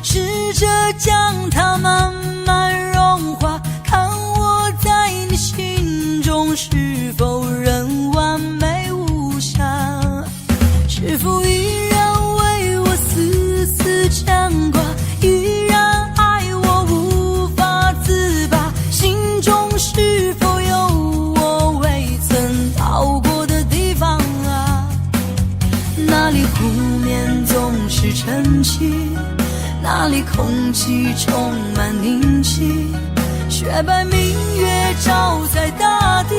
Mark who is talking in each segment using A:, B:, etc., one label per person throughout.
A: 试着将它慢慢融化，看我在你心中是否仍完美无瑕，是否依然为我丝丝牵挂，依然爱我无法自拔，心中是否有我未曾到过的地方啊？那里湖面总是晨曦，那里空气充满宁静，雪白明月照在大地，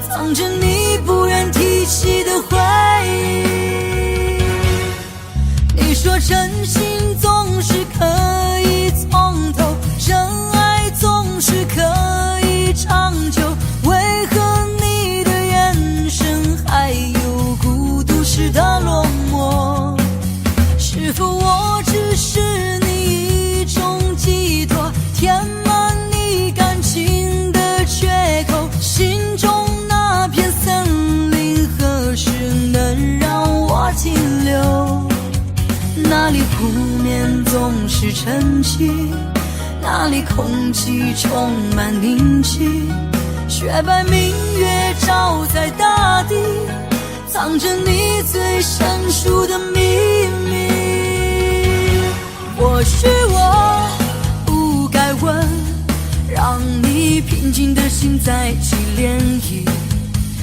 A: 藏着你不愿提起的回忆。你说真心总是可以从头，真爱总是可以长久，为何你的眼神还有孤独时的落寞？是否我只是你一种寄托，填满你感情的缺口，心中那片森林何时能让我停留？那里湖面总是晨曦，那里空气充满宁静，雪白明月照在大地，藏着你最深处的秘密。或许我不该问，让你平静的心再起涟漪，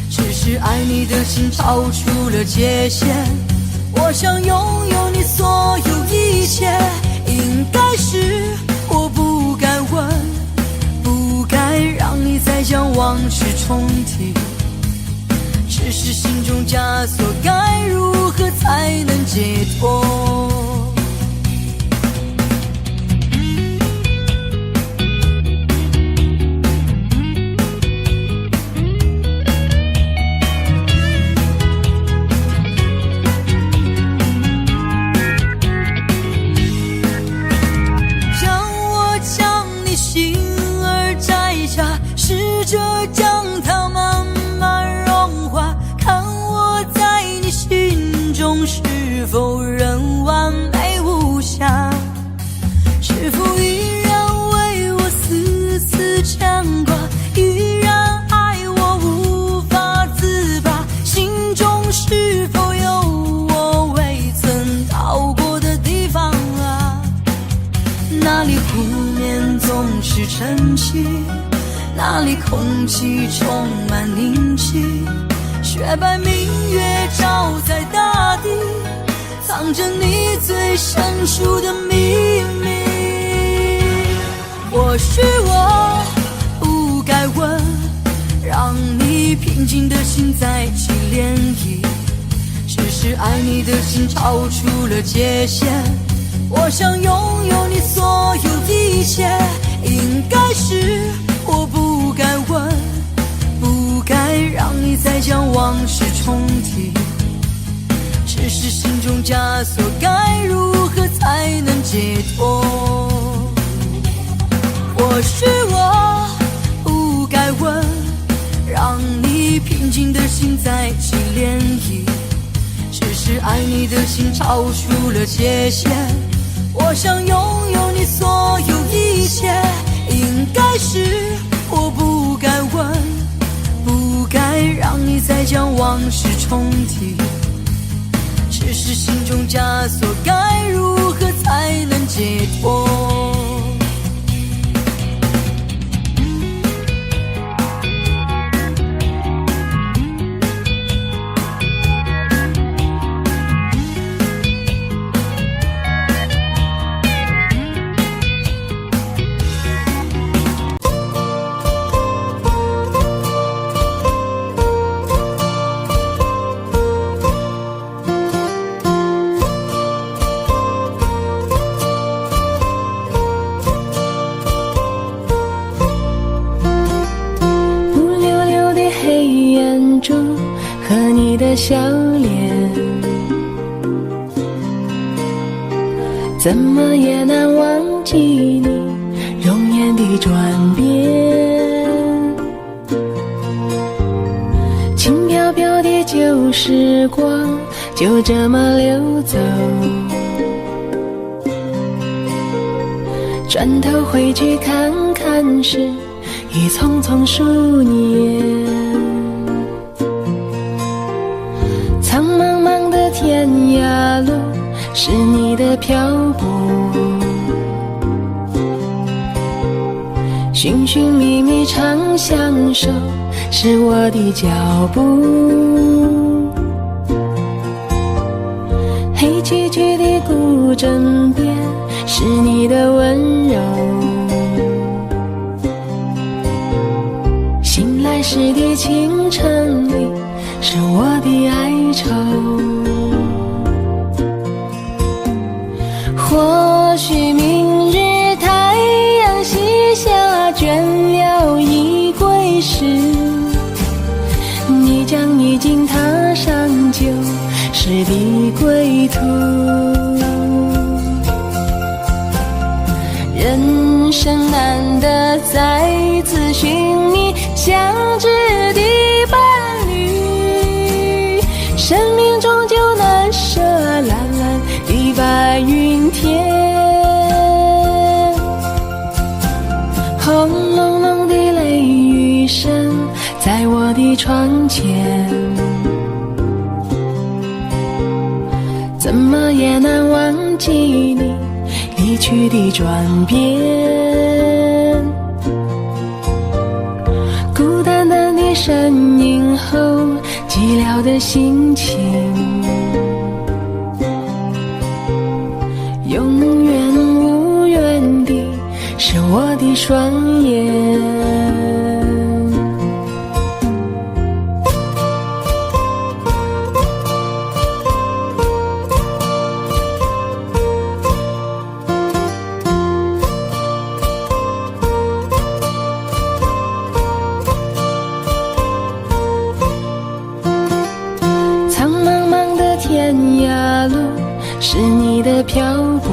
A: 只是爱你的心超出了界限，我想拥有你所有一切。应该是我不该问，不该让你再将往事重提，只是心中枷锁该如何才能解脱？试着将它慢慢融化，看我在你心中是否仍完美无瑕，是否依然为我丝丝牵挂，依然爱我无法自拔，心中是否有我未曾到过的地方啊？那里湖面总是晨曦，那里空气充满宁静，雪白明月照在大地，藏着你最深处的秘密。或许我不该问，让你平静的心再起涟漪，只是爱你的心超出了界限，我想拥有你所有一切。应该是我不该问，不该让你再将往事重提，只是心中枷锁该如何才能解脱？或许我不该问，让你平静的心再起涟漪，只是爱你的心超出了界限，我想拥有你所有一切。应该是我不该问，不该让你再将往事重提，只是心中枷锁该如何才能解脱？
B: 你的笑脸，怎么也难忘记你容颜的转变。轻飘飘的旧时光就这么流走，转头回去看看时，已匆匆数年。苍茫茫的天涯路，是你的漂泊，寻寻觅觅长相守，是我的脚步。黑黢黢的古镇边，是你的温柔，醒来时的清晨里，是我的哀愁。或许明日太阳西下，倦了已归时，你将已经踏上旧时的归途。人生难得再次寻觅相知的伴侣，生命终究难舍蓝蓝的白云天。轰隆隆的雷雨声在我的窗前，怎么也难忘记你离去的转变。孤单单的身影后，寂寥的心情，永远无缘的是我的双眼。天涯路，是你的漂泊，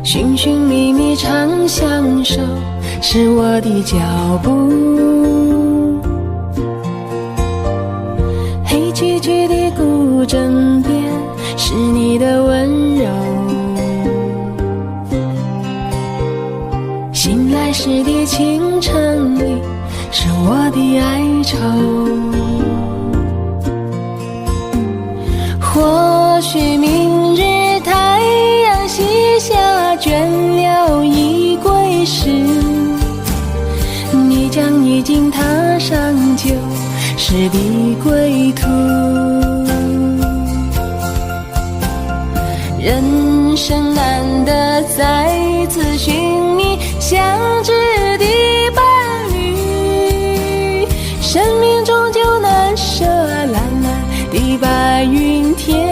B: 寻寻觅觅长相守，是我的脚步。黑黢黢的古镇边，是你的温柔，醒来时的清晨里，是我的哀愁。或许明日太阳西下，倦了已归时，你将已经踏上旧时的归途。人生难得再次寻觅相知的伴侣，生命终究难舍蓝蓝的白云天。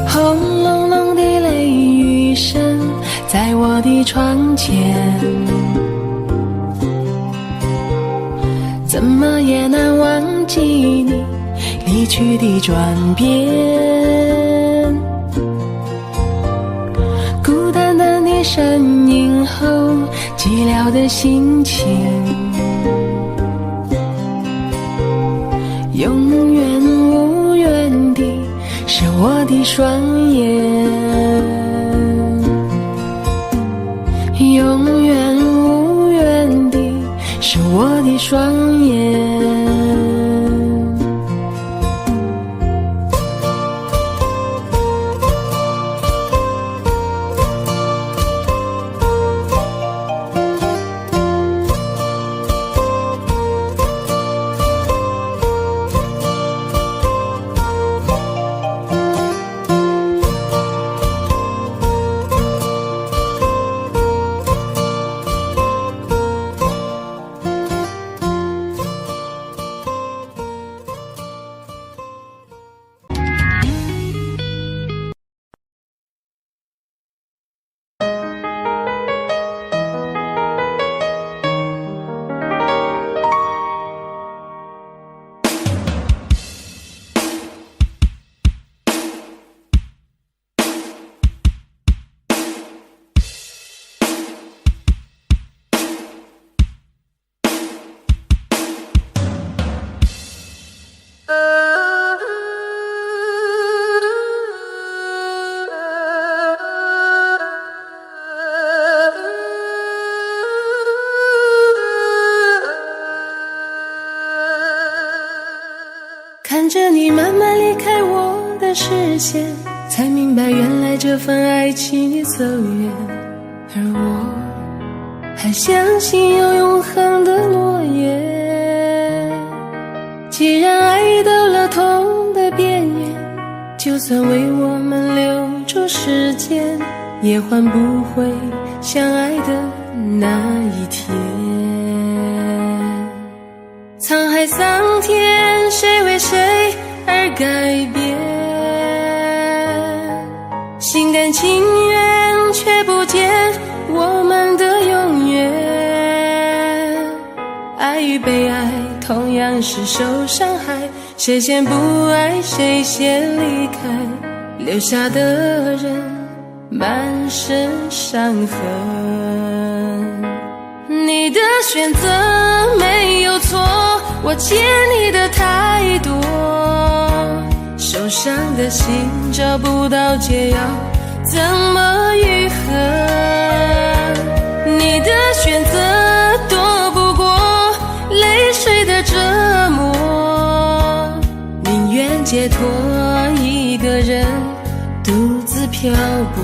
B: 轰隆隆的雷雨声在我的窗前，怎么也难忘记你离去的转变。孤单单的身影后，寂寥的心情，永远无缘的是我的双眼，永远无缘的是我的双眼。视线，才明白原来这份爱情已走远，而我还相信有永恒的诺言。既然爱到了痛的边缘，就算为我们留住时间，也换不回相爱的那一天。沧海桑田，谁为谁而改变？心甘情愿，却不见我们的永远。爱与被爱同样是受伤害，谁先不爱谁先离开，留下的人满身伤痕。你的选择没有错，我欠你的太多，受伤的心找不到解药，怎么愈合？你的选择躲不过泪水的折磨，宁愿解脱一个人独自漂泊。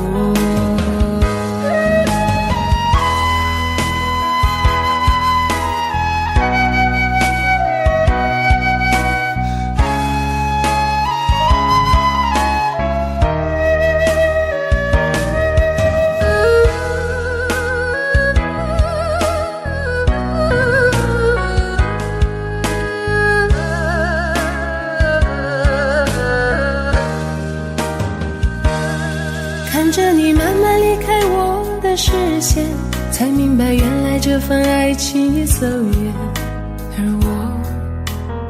B: 看着你慢慢离开我的视线，才明白原来这份爱情已走远，而我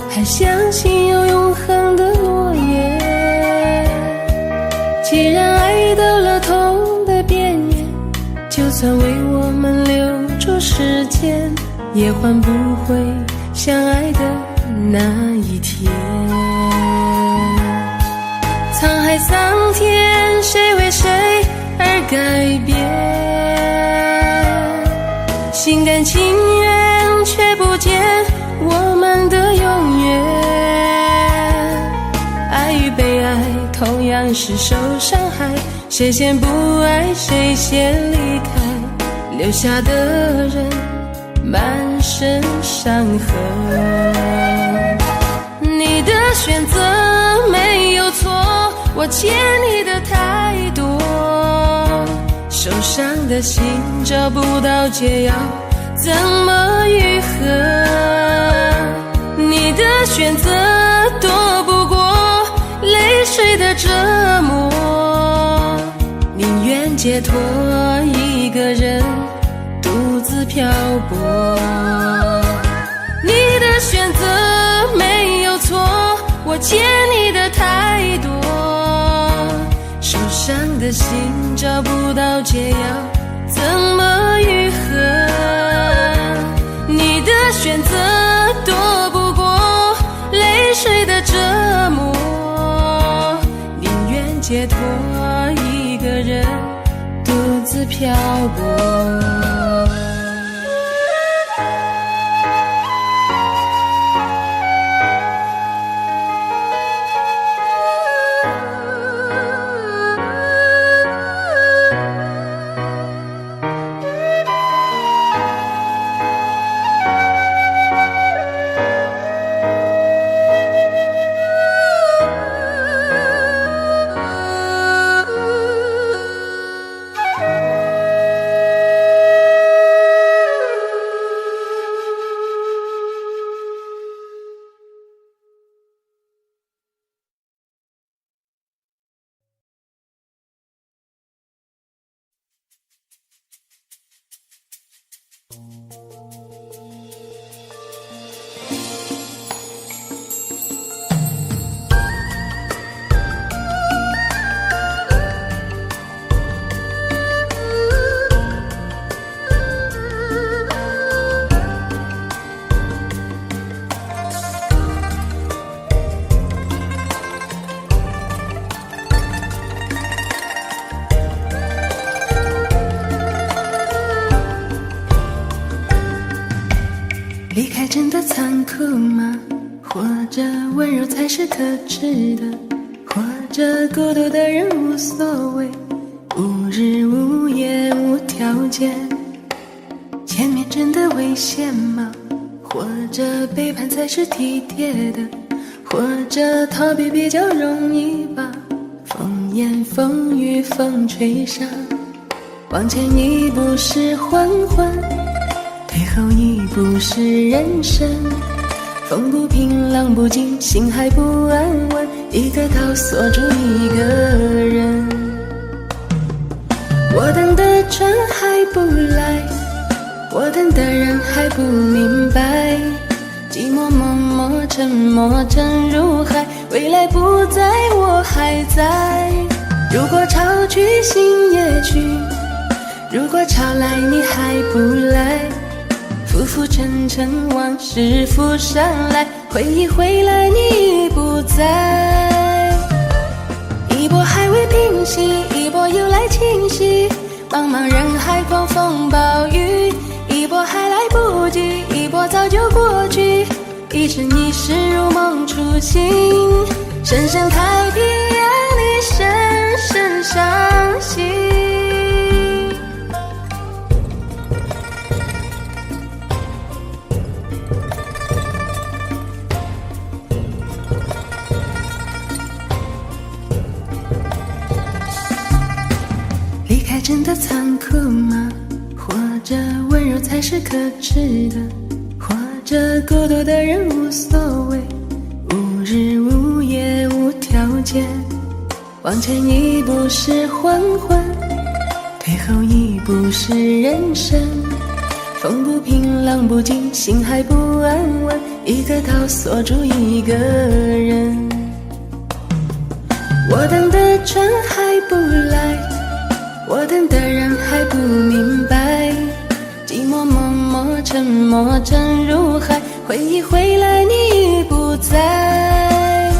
B: 还相信有永恒的诺言。既然爱到了痛的边缘，就算为我们留住时间，也换不回相爱的那一天。沧海桑田，谁为谁而改变？心甘情愿，却不见我们的永远。爱与被爱同样是受伤害，谁先不爱谁先离开，留下的人满身伤痕。你的选择没有错，我欠你的太多，受伤的心找不到解药，怎么愈合？你的选择躲不过泪水的折磨，宁愿解脱一个人独自漂泊。你的选择没有错，我欠你的太多，受伤的心找不到解药，怎么愈合？你的选择躲不过泪水的折磨，宁愿解脱一个人独自漂泊。离开真的残酷吗？或者温柔才是可耻的？或着孤独的人无所谓，无日无夜无条件。前面真的危险吗？或者背叛才是体贴的，或者逃避比较容易吧。风言风语风吹沙，往前一步是黄昏，退后一步是人生。风不平浪不静，心还不安稳，一个岛锁住一个人。我等的船还不来，我等的人还不明白，寂寞默默沉默沉入海，未来不在我还在。如果潮去心也去，如果潮来你还不来，浮浮沉沉往事浮上来，回忆回来你已不在。一波还未平息，一波又来侵袭，茫茫人海狂风暴雨，一波还来不及，一波早就过去，一生一世如梦初醒，深深太平洋里深深伤心。离开真的残酷吗？或者温柔才是可耻的，或者孤独的人无所谓，无日无夜无条件。往前一步是黄昏，退后一步是人生。风不平浪不静，心还不安稳，一个岛锁住一个人。我等的船还不来，我等的人还不明白，寂寞默默沉默沉入海，回忆回来你已不在。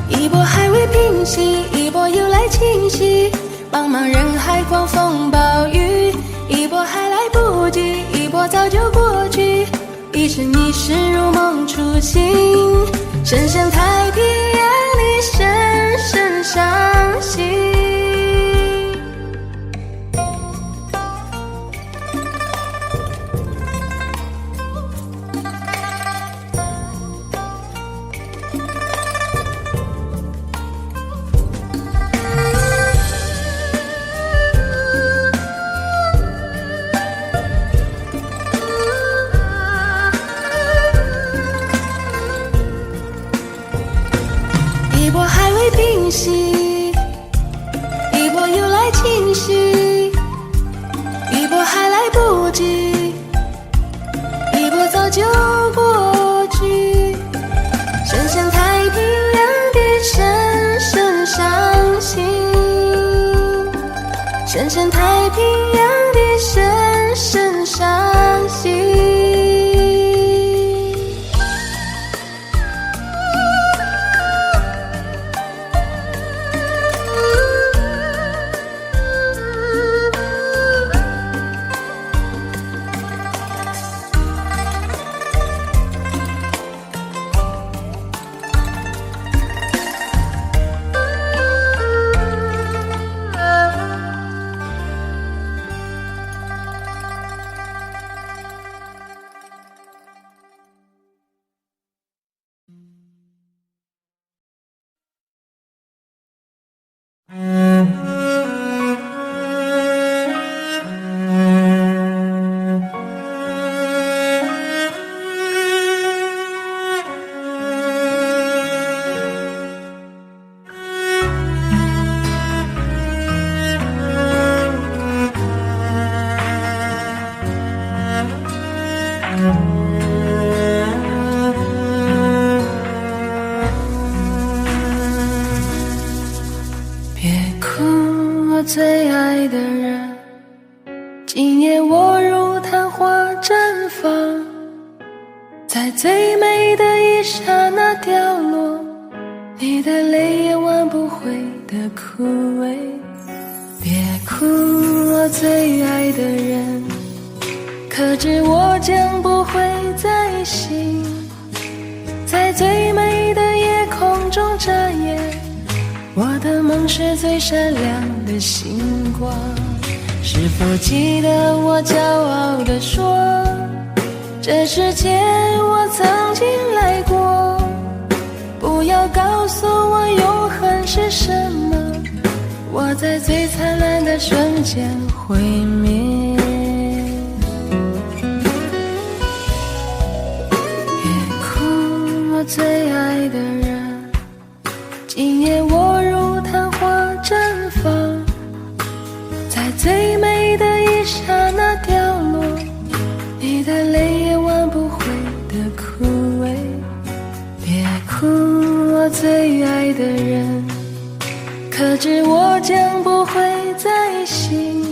B: 一波还未平息，一波又来侵袭，茫茫人海狂风暴雨，一波还来不及，一波早就过去，一生一世如梦初醒，深深太平洋里深深伤心。一波还未平息，一波又来侵袭，一波还来不及，一波早就过去，深深太平洋的深深伤心，深深太平洋的深深伤心。别哭，我最爱的人，今夜我如昙花绽放，在最美的一刹那掉落，你的泪也挽不回的枯萎。别哭，我最爱的人，可知我将不会再醒，在最美的夜空中眨眼，我的梦是最闪亮的星光。是否记得我骄傲地说，这世界我曾经来过，不要告诉我永恒是什么，我在最灿烂的瞬间毁灭。别哭，我最爱的人，今夜我如昙花绽放，在最美的一刹那掉落，你的泪也挽不回的枯萎。别哭，我最爱的人，可知我将不会再醒，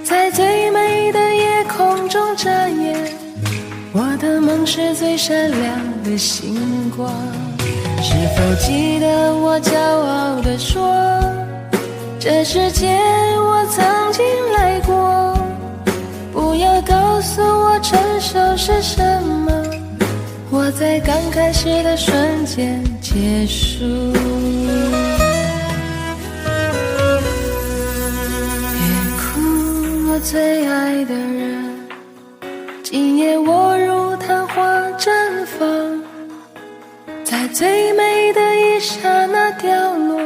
B: 在最美的夜空中眨眼。我的梦是最闪亮的星光。是否记得我骄傲地说，这世界我曾经来过，不要告诉我成熟是什么，我在刚开始的瞬间结束。别哭，我最爱的人，今夜我如昙花绽放，在最美的一刹那掉落，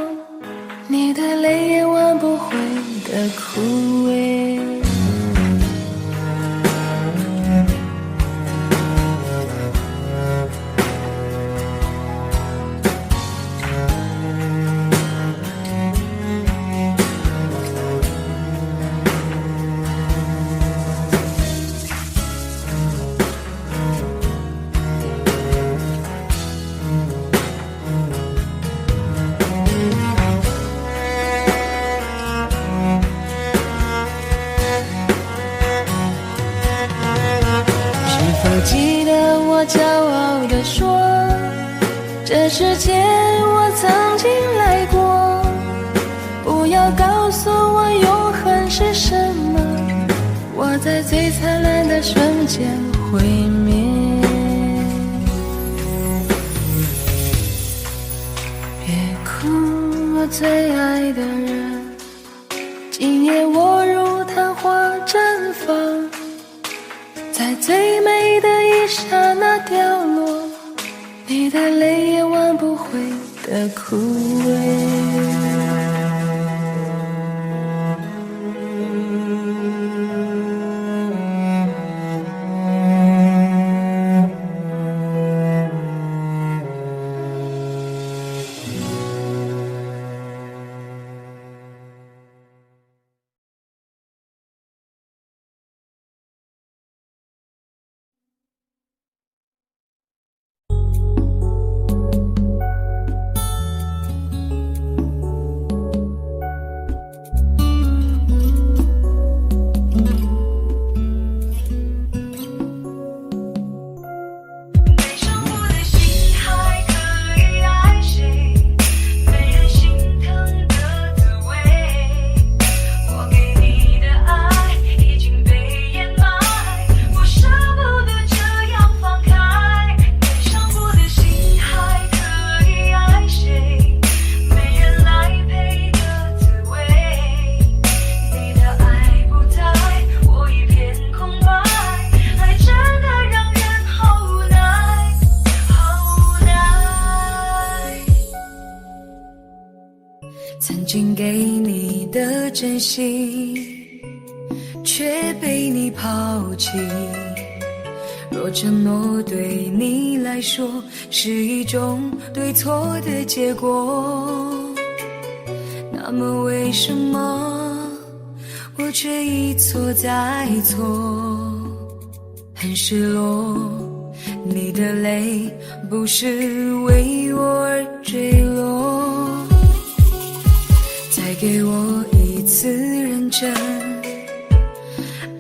B: 你的泪也挽不回的枯萎。记得我骄傲地说，这世界我曾经来过，不要告诉我永恒是什么，我在最灿烂的瞬间毁灭。别哭，我最爱的人，今夜我如昙花绽放，在最美的一刹那掉落，你的泪也挽不回的枯萎。
A: 曾经给你的真心，却被你抛弃。若承诺对你来说是一种对错的结果，那么为什么我却一错再错？很失落，你的泪不是为我而坠落。再给我一次认真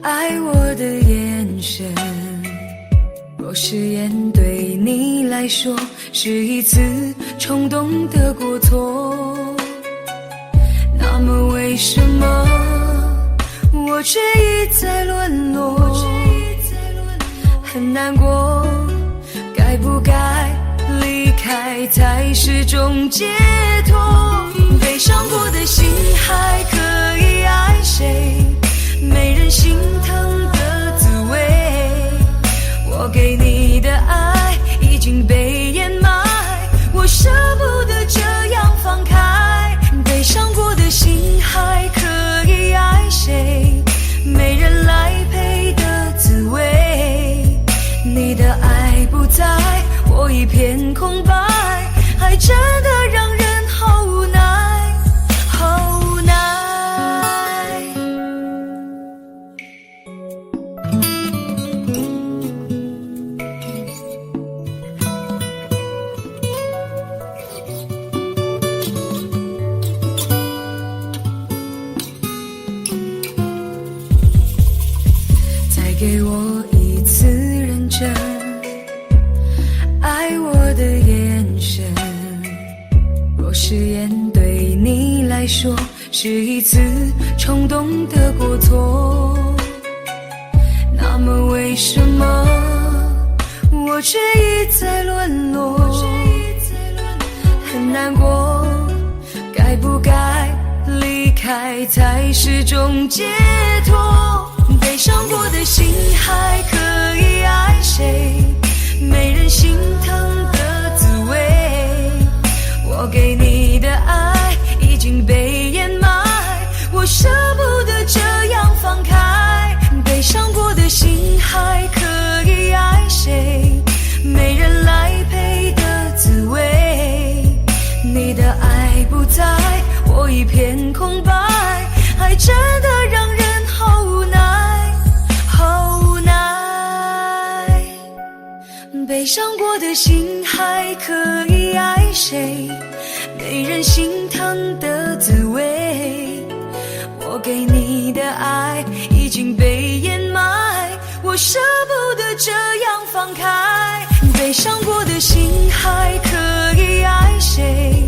A: 爱我的眼神，若誓言对你来说是一次冲动的过错，那么为什么我却一再沦落？很难过，该不该离开才是种解脱。悲伤过的心还可以爱谁？没人心疼的滋味。我给你的爱已经被掩埋，我舍不得这样放开。悲伤过的心还可以爱谁？没人来陪的滋味。你的爱不在，我一片空白，爱真的让人好无奈，好无奈。再给我一次认真爱我的眼神，若誓言对你来说是一次冲动的过错，那么为什么我却一再沦落？很难过，该不该离开才是种解脱？悲伤过的心还可以爱谁？没人心疼的滋味。我给你的爱已经被掩埋，我舍不得这样放开。悲伤过的心还可以爱谁？没人来陪的滋味。你的爱不在，我一片空白，爱真的让人好无奈，好无奈。悲伤过的心还可以爱谁？没人心疼的滋味。我给你的爱已经被掩埋，我舍不得这样放开。悲伤过的心还可以爱谁？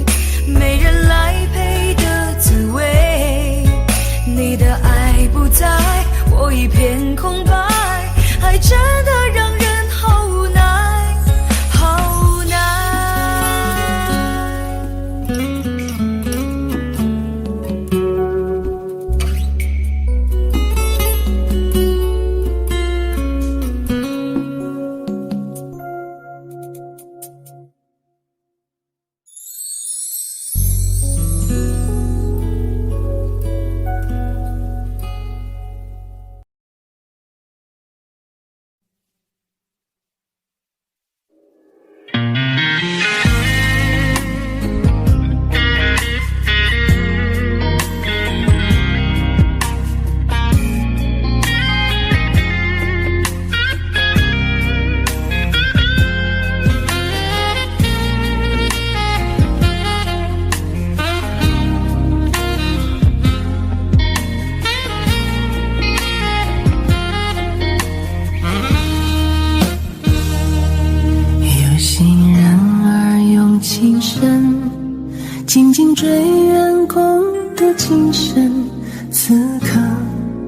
A: 没人来陪的滋味。你的爱不在，我一片空白，爱真的让人好无奈，好无奈。
B: 静静追远空的精神，此刻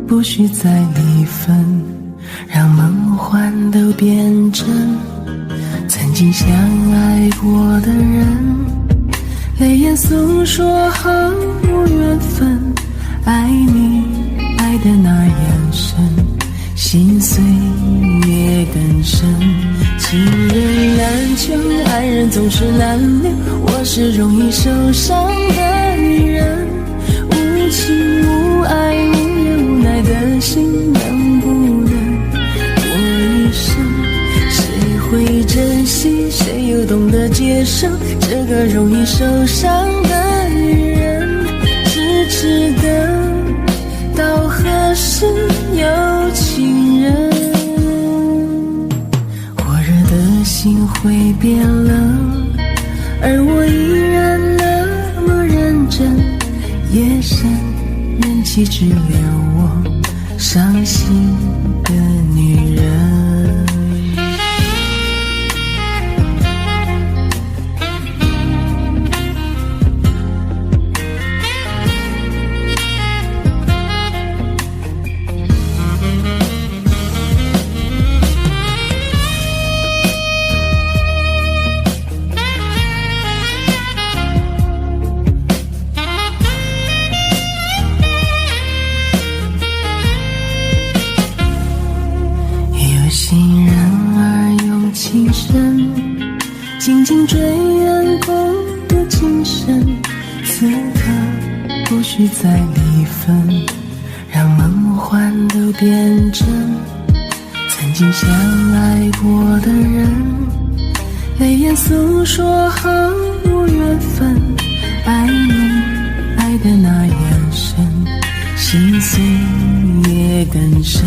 B: 不需再离分，让梦幻都变真。曾经相爱过的人，泪眼诉说好无缘分，爱你爱的那样深，心碎也更深。情人难求，爱人总是难留，我是容易受伤的女人。无情无爱无怨无奈的心，能不能过一生？谁会珍惜，谁又懂得接受这个容易受伤的女人？痴痴的到何时有情人？心会变冷，而我依然那么认真。夜深人气只留我伤心的女人。身，静静追远共度今生。此刻不需再离分，让梦幻都变真。曾经相爱过的人，泪眼诉说好无缘分。爱你爱的那眼神，心碎也更深。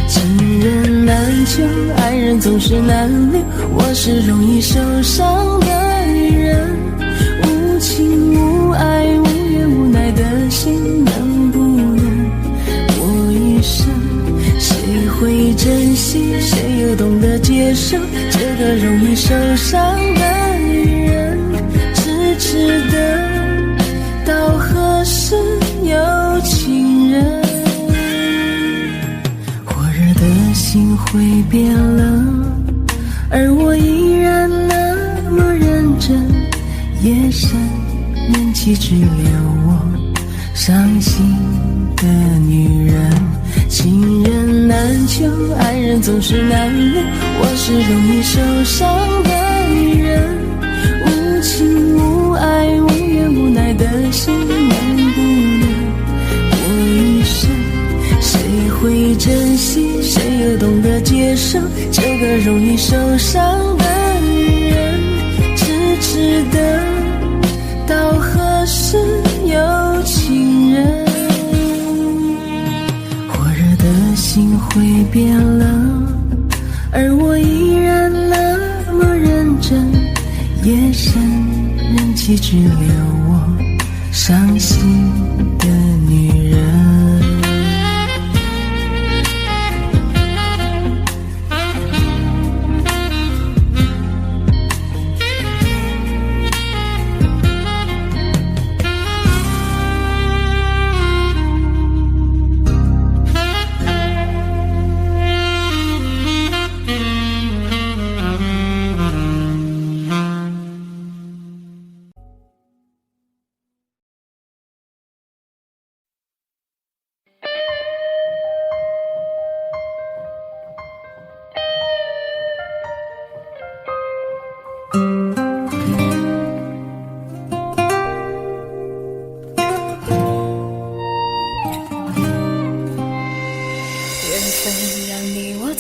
B: 情人难求，爱人总是难留，我是容易受伤的女人。无情无爱无怨无奈的心，能不能过一生？谁会珍惜，谁又懂得接受这个容易受伤的女人？痴痴的到何时有情人？火热的心会变冷，而我依然那么认真。夜深人气只留我伤心的女人。情人难求，爱人总是难留，我是容易受伤的女人。无情无爱无怨无奈的心，能不能过一生？谁会珍惜，谁又懂得接受这个容易受伤的女人？痴痴的到何时有情人？火热的心会变冷，而我依然那么认真。夜深人气只留我伤心的女人。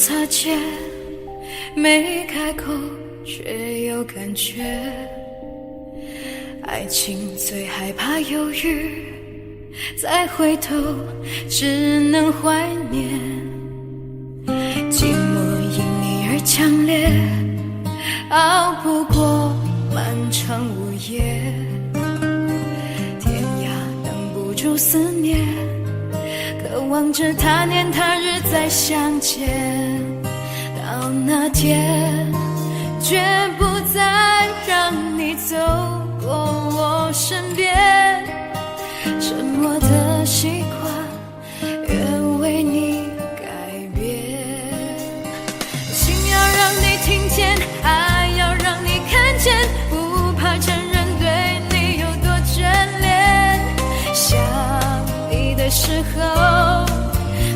A: 擦肩，没开口却有感觉。爱情最害怕犹豫，再回头只能怀念。寂寞因你而强烈，熬不过漫长午夜。天涯挡不住思念，渴望着他年他日再相见。到那天绝不再让你走过我身边，沉默的习惯越为你改变。心要让你听见，爱要让你看见，不怕承认对你有多眷恋。想你的时候，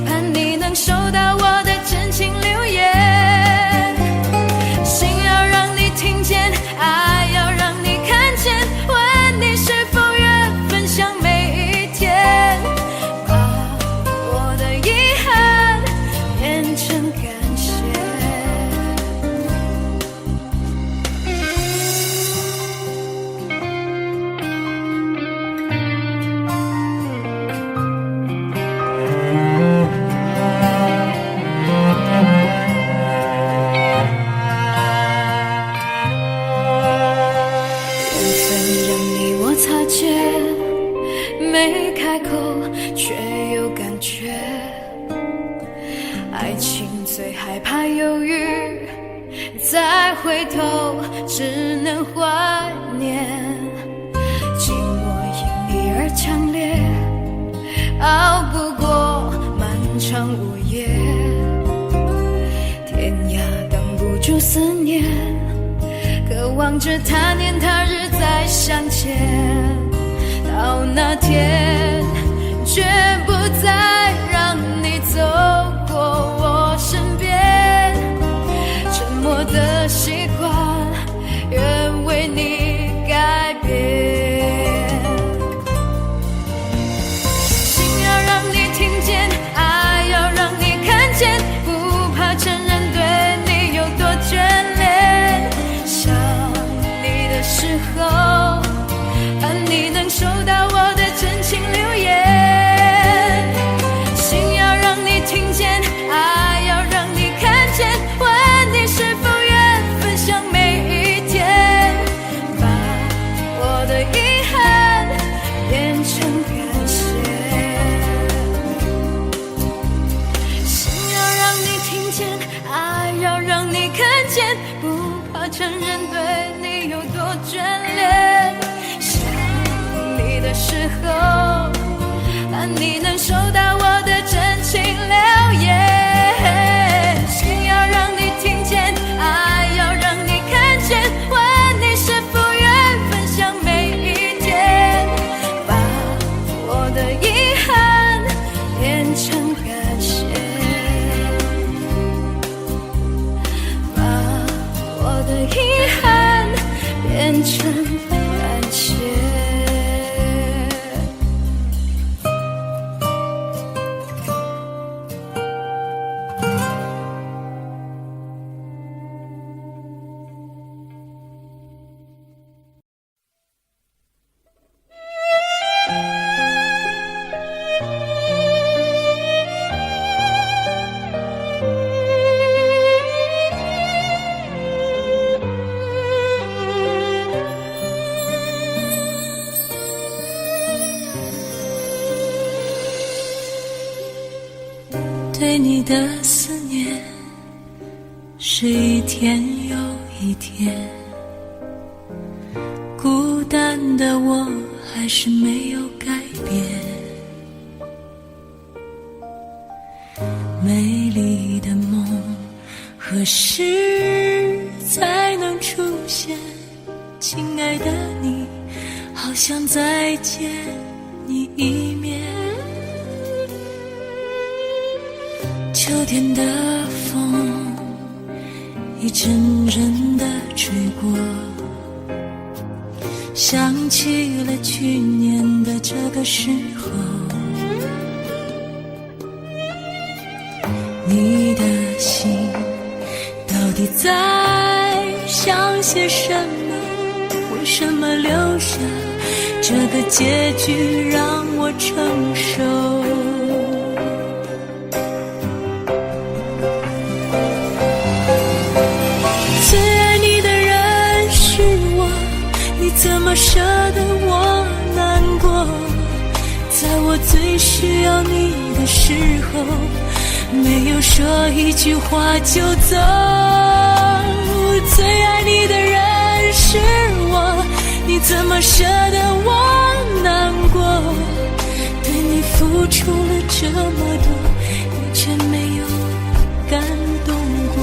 A: 盼你能收到我的真情留言。心要让你听见，爱要让你看见，问你是否愿分享每一天，把我的遗憾变成感谢。没开口却有感觉，爱情最害怕犹豫，再回头只能怀念。寂寞因你而强烈，熬不过漫长午夜。天涯挡不住思念，渴望着他年他日再相见。到那天绝不再让你走过我身边，沉默
B: 的习惯愿为你改变。心要让你听见，爱要让你看见，不怕承认对你有多眷恋。想你的时候，盼你能收到我的真情留言。心要让你听见，爱要让你看见，问你是否愿分享每一天，把我的遗憾变成感谢。心要让你听见，爱要让你看见，不怕承认对你有多眷恋。想你的时候，盼你能收到我的真情留言。心要让你听见，爱要让你看见，问你是否愿分享每一天，把我的遗憾变成感谢，把我的遗憾变成感谢。
A: 对你的思念是一天又一天，孤单的我还是没有改变。美丽的梦何时才能出现？亲爱的你，好想再见你一面。秋天的风一阵阵地吹过，想起了去年的这个时候，你的心到底在想些什么？为什么留下这个结局让我承受？怎么舍得我难过？在我最需要你的时候，没有说一句话就走。最爱你的人是我，你怎么舍得我难过？对你付出了这么多，你却没有感动过。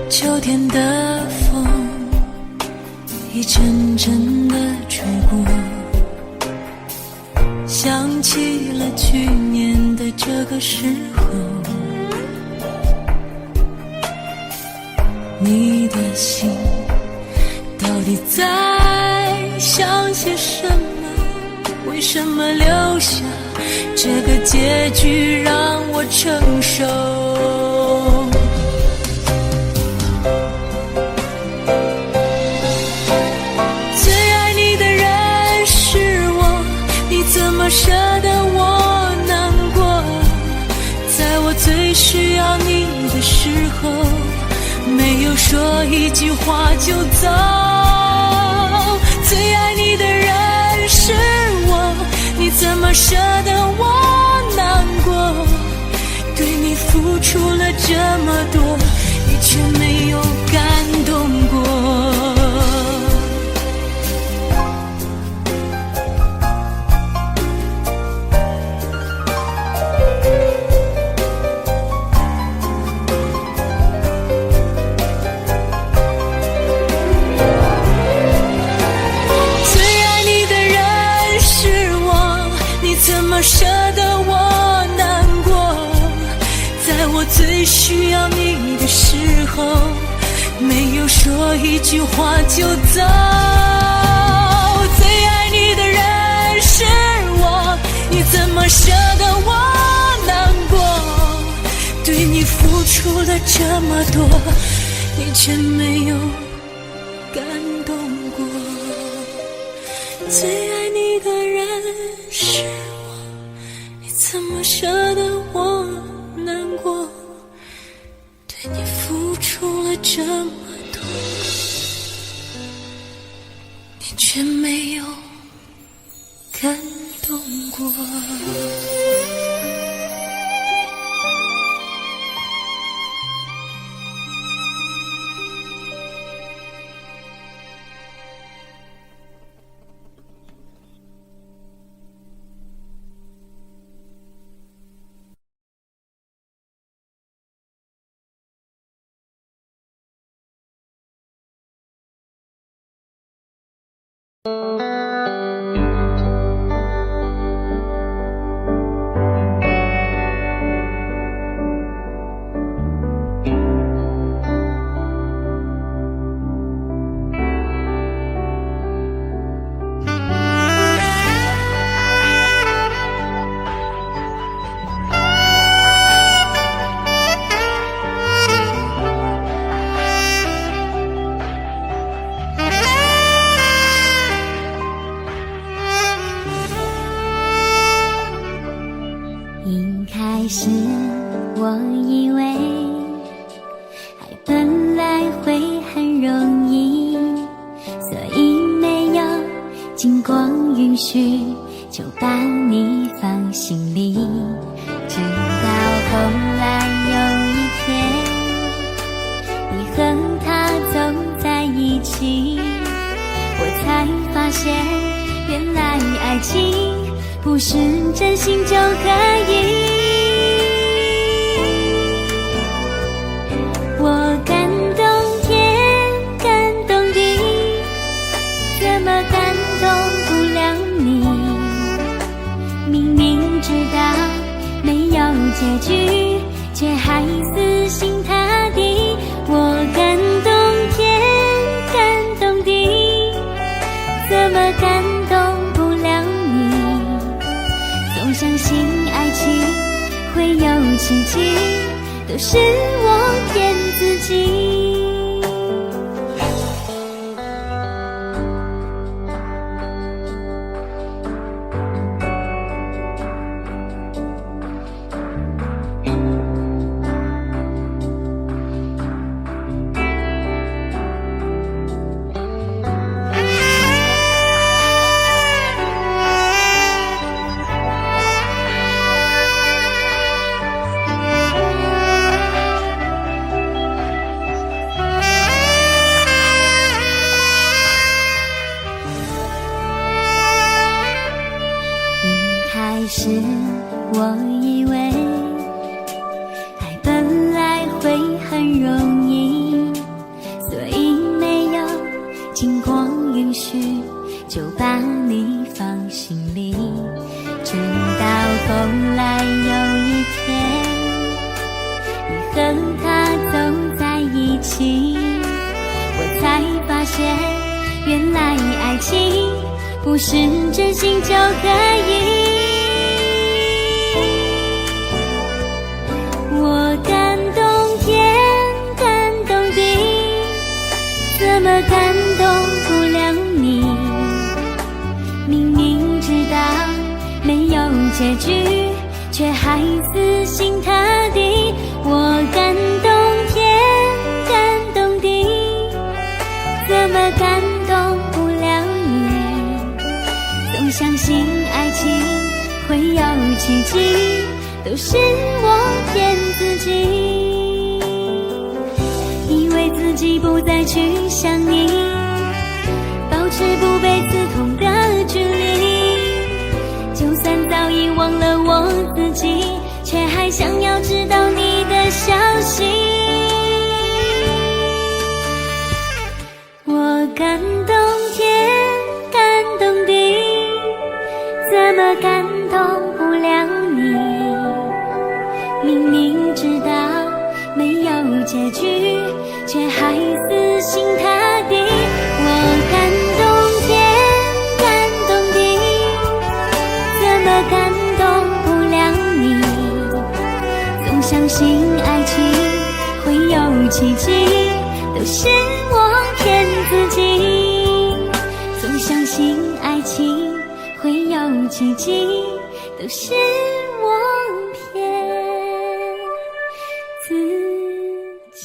A: 秋天的风一阵阵地吹过，想起了去年的这个时候，你的心到底在想些什么？为什么留下这个结局让我承受？舍得我难过，在我最需要你的时候，没有说一句话就走。最爱你的人是我，你怎么舍得我难过？对你付出了这么多，你却没有感动过。舍得我难过，在我最需要你的时候，没有说一句话就走。最爱你的人是我，你怎么舍得我难过？对你付出了这么多，你却没有感动过。最爱你的人是我，怎么舍得我难过？对你付出了这么多，你却没有感动过。
C: 开始我以为爱本来会很容易，所以没有经过允许就把你放心里。直到后来有一天，你和他走在一起，我才发现原来爱情不是真心就可以。我感动天，感动地，怎么感动不了你？明明知道没有结局，却还死心塌地。我感动天，感动地，怎么感动不了你？总相信爱情会有奇迹，都是我骗自己。开始我以为爱本来会很容易，所以没有经过允许就把你放心里。直到后来有一天，你和他走在一起，我才发现原来爱情不是真心就可以。我感动天，感动地，怎么感动不了你？明明知道没有结局，却还死心塌地。我感动天，感动地，怎么感动不了你？总相信爱情会有奇迹，都是我骗己不再去想你，保持不被刺痛的距离。就算早已忘了我自己，却还想要知道你的消息。我感动天，感动地，怎么感动不了你？明明知道没有结局，却还死心塌地。我感动天，感动地，怎么感动不了你？总相信爱情会有奇迹，都是我骗自己。总相信爱情会有奇迹，都是我骗自己。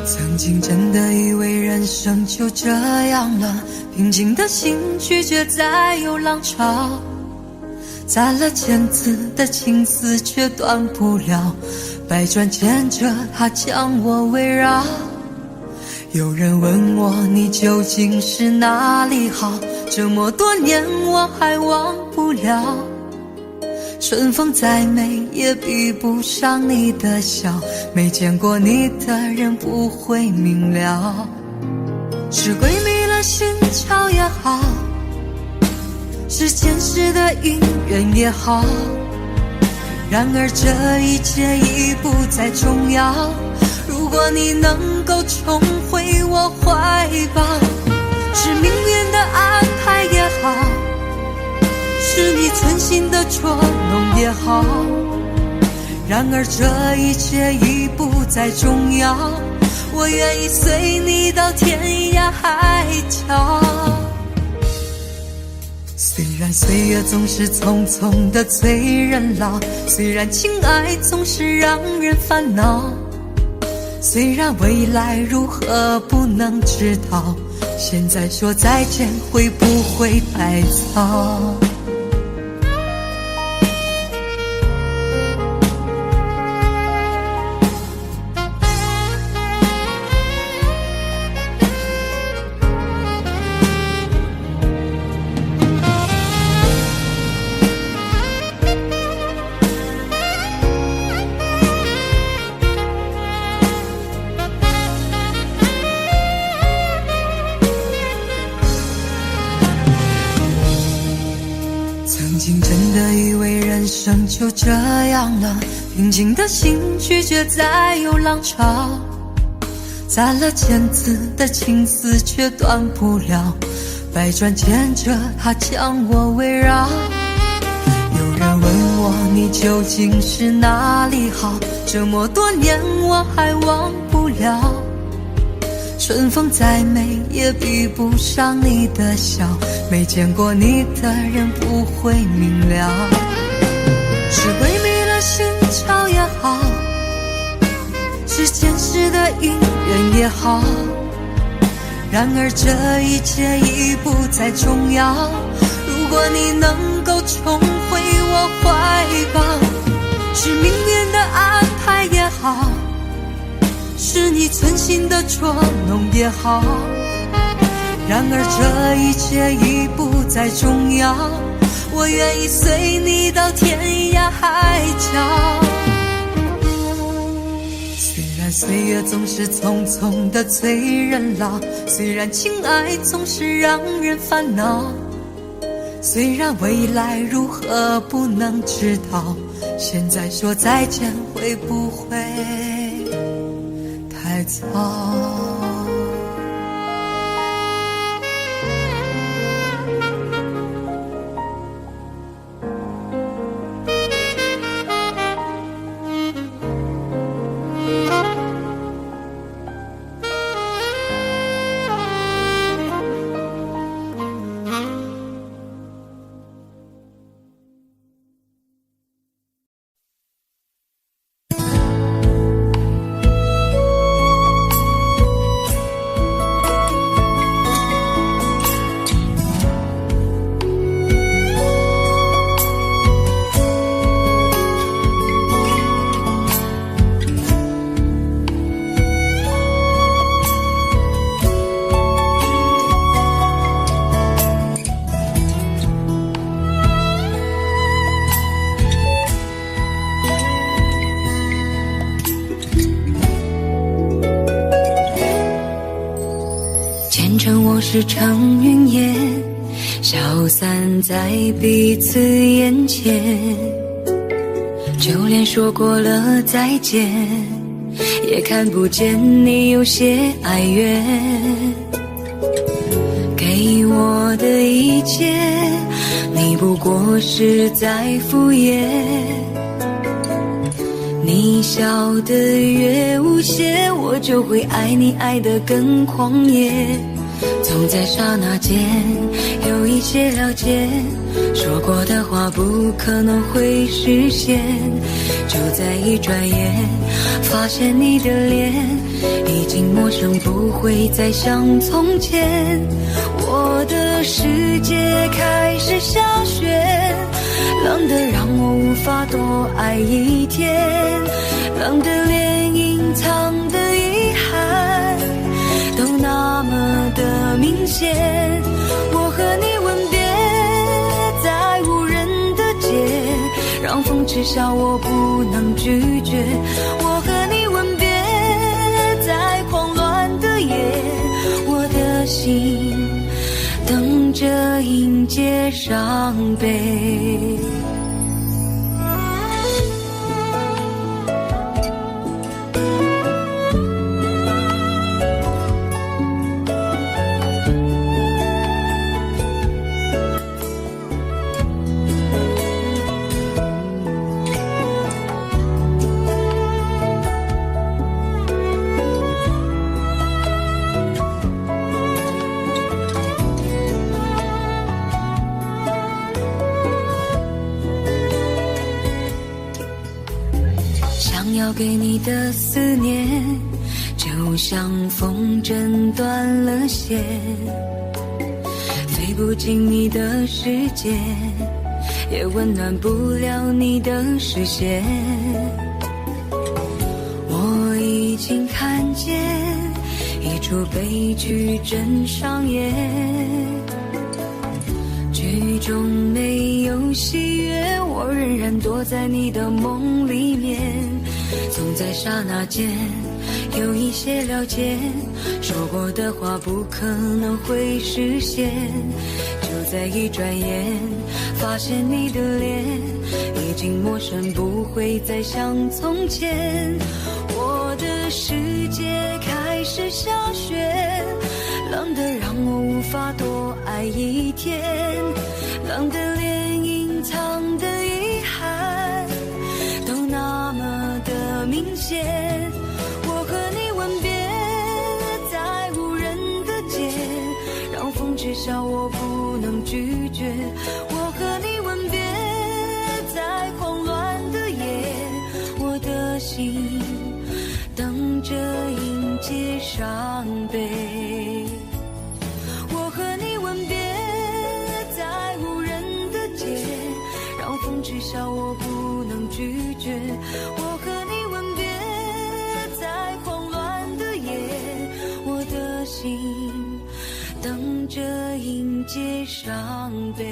A: 曾经真的以为人生就这样了，平静的心拒绝再有浪潮，攒了千次的情丝却断不了，百转千折它将我围绕。有人问我你究竟是哪里好，这么多年我还忘不了。春风再美也比不上你的笑，没见过你的人不会明了。是鬼迷了心窍也好，是前世的因缘也好，然而这一切已不再重要。如果你能够重回我怀抱，是命运的安排也好，是你存心的捉弄也好，然而这一切已不再重要。我愿意随你到天涯海角。虽然岁月总是匆匆的催人老，虽然情爱总是让人烦恼，虽然未来如何不能知道，现在说再见会不会太早？曾经真的以为人生就这样了，平静的心拒绝再有浪潮，攒了千次的情丝却断不了，百转千折它将我围绕。有人问我你究竟是哪里好，这么多年我还忘不了。春风再美也比不上你的笑，没见过你的人不会明了。是鬼迷了心窍也好，是前世的因缘也好，然而这一切已不再重要。如果你能够重回我怀抱，是命运的安排也好，是你存心的捉弄也好，然而这一切已不再重要。我愿意随你到天涯海角。虽然岁月总是匆匆的催人老，虽然情爱总是让人烦恼，虽然未来如何不能知道，现在说再见会不会太早？是成云烟，消散在彼此眼前，就连说过了再见，也看不见你有些哀怨。给我的一切，你不过是在敷衍。你笑得越无邪，我就会爱你爱得更狂野。总在刹那间有一些了解，说过的话不可能会实现，就在一转眼发现你的脸已经陌生，不会再像从前。我的世界开始下雪，冷得让我无法多爱一天，冷得连隐藏的遗憾都那么的明显。我和你吻别在无人的街，让风痴笑我不能拒绝。我和你吻别在狂乱的夜，我的心等着迎接伤悲。要给你的思念，就像风筝断了线，飞不进你的世界，也温暖不了你的视线。我已经看见一出悲剧正上演，剧中没有喜悦，我仍然躲在你的梦里面。总在刹那间有一些了解，说过的话不可能会实现，就在一转眼发现你的脸已经陌生，不会再像从前。我的世界开始下雪，冷得让我无法多爱一天，冷得连隐藏的遗憾都那么的明显。我和你吻别在无人的街，让风痴笑我不能拒绝。我和你吻别在狂乱的夜，我的心等着迎接伤悲。我和你吻别在无人的街，让风痴笑我不能拒绝。我和你吻别在狂乱的夜，我的心等着迎接伤悲。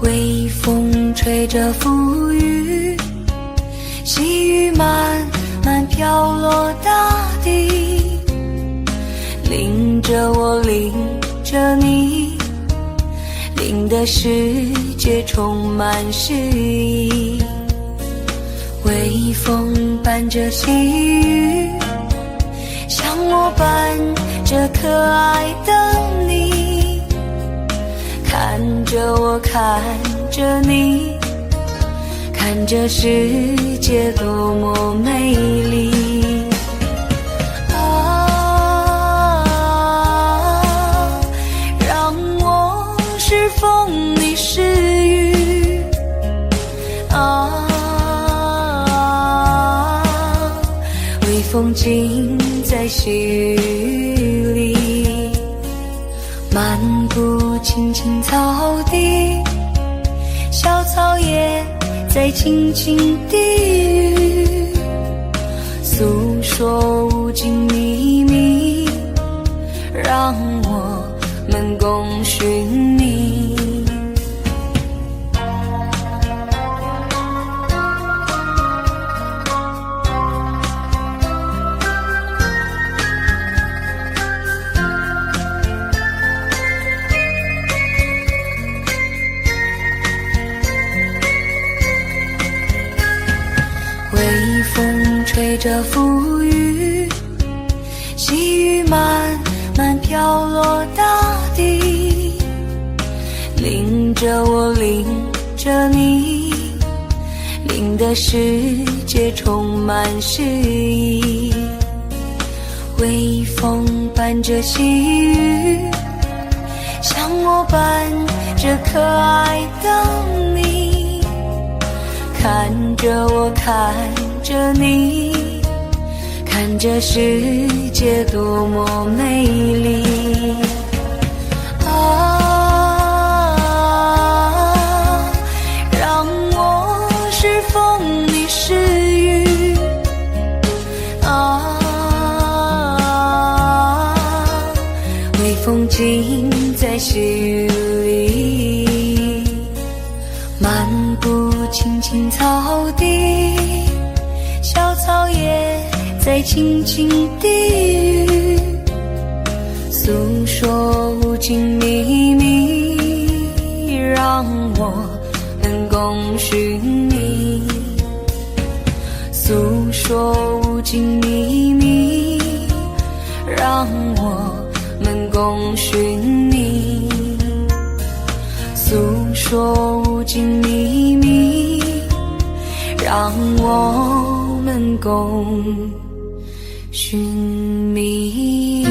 A: 微风吹着浮雨，细雨慢慢飘落大地，淋着我，淋着你，淋的世界充满诗意。微风伴着细雨，像我伴着可爱的你，看着我，看着你，看这世界多么美丽。让我是风，你是雨，微风尽在细雨里，漫步青青草地，小草也在轻轻低语，诉说无尽秘密，让我们共寻觅。微风吹着浮雨，细雨慢慢飘落大地，淋着我，淋着你，淋的世界充满诗意。微风伴着细雨，像我伴着可爱的你，看着我，看着你，看这世界多么美丽。让我是风，你是雨，微风尽在细雨里，漫步青青草地，小草也在轻轻低语，诉说无尽秘密，让我们共寻觅。诉说无尽秘密，让我们共寻觅。诉说无尽秘密，让我们共寻觅。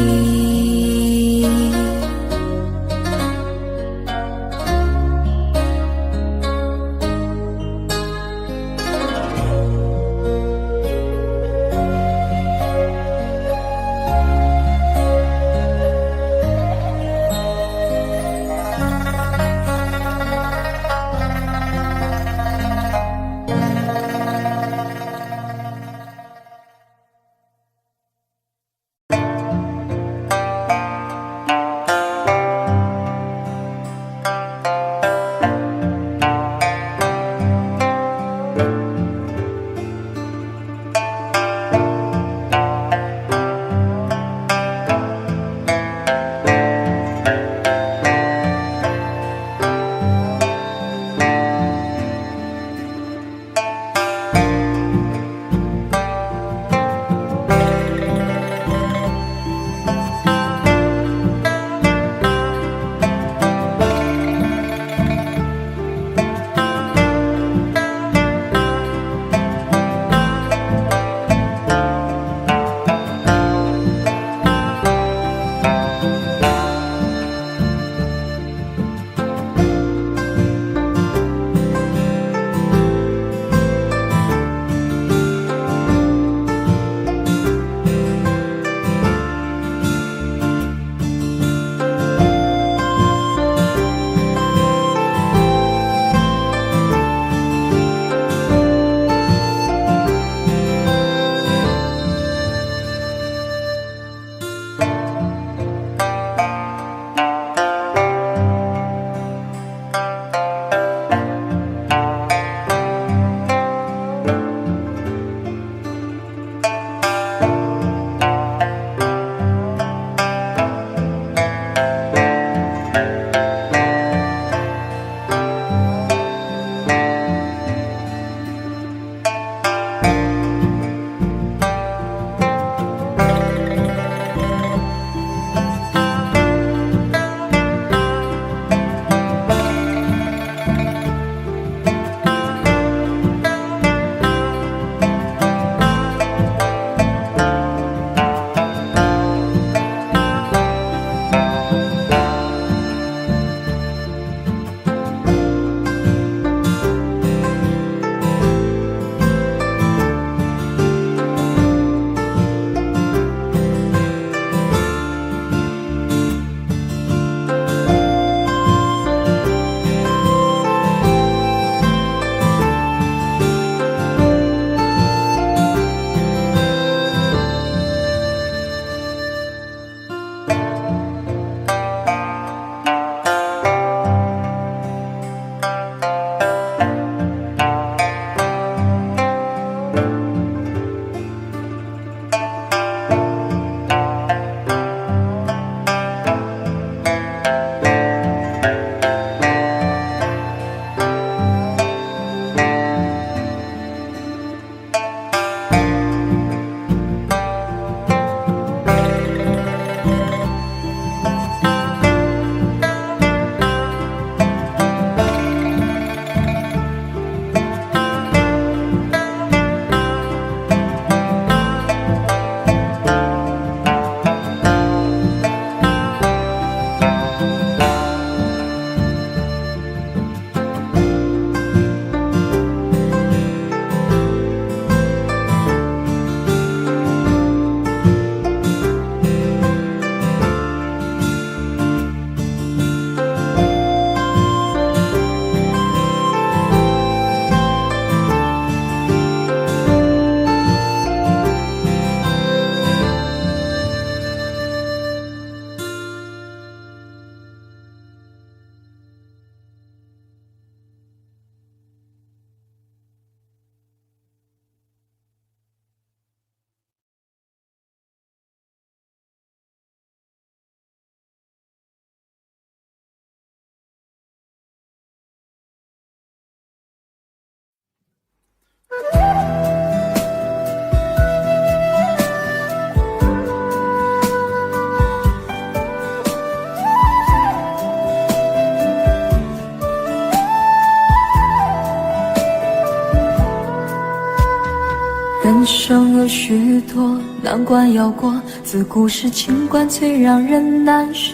A: 人生有许多难关要过，自古是情关最让人难舍。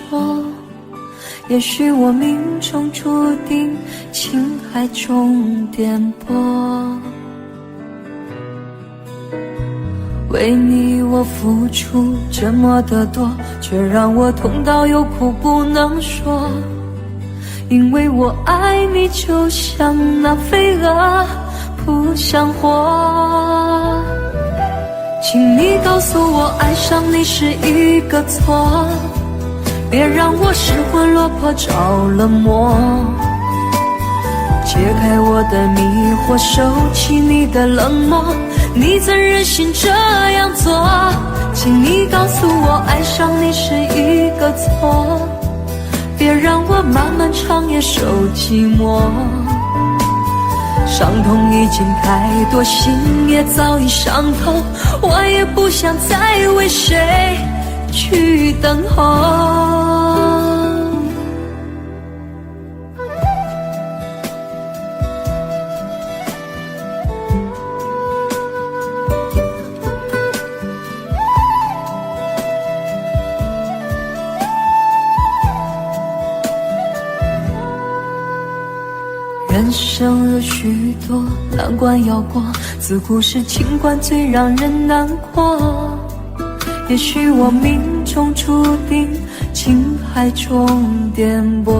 A: 也许我命中注定情海中颠簸，为你我付出这么的多，却让我痛到有苦不能说。因为我爱你就像那飞蛾扑向火，请你告诉我爱上你是一个错，别让我失魂落魄着了魔。解开我的迷惑，收起你的冷漠，你怎忍心这样做？请你告诉我爱上你是一个错，别让我漫漫长夜受寂寞。伤痛已经太多，心也早已伤透，我也不想再为谁去等候。人生有许多难关要过，自古是情关最让人难过。也许我命中注定情海中颠簸，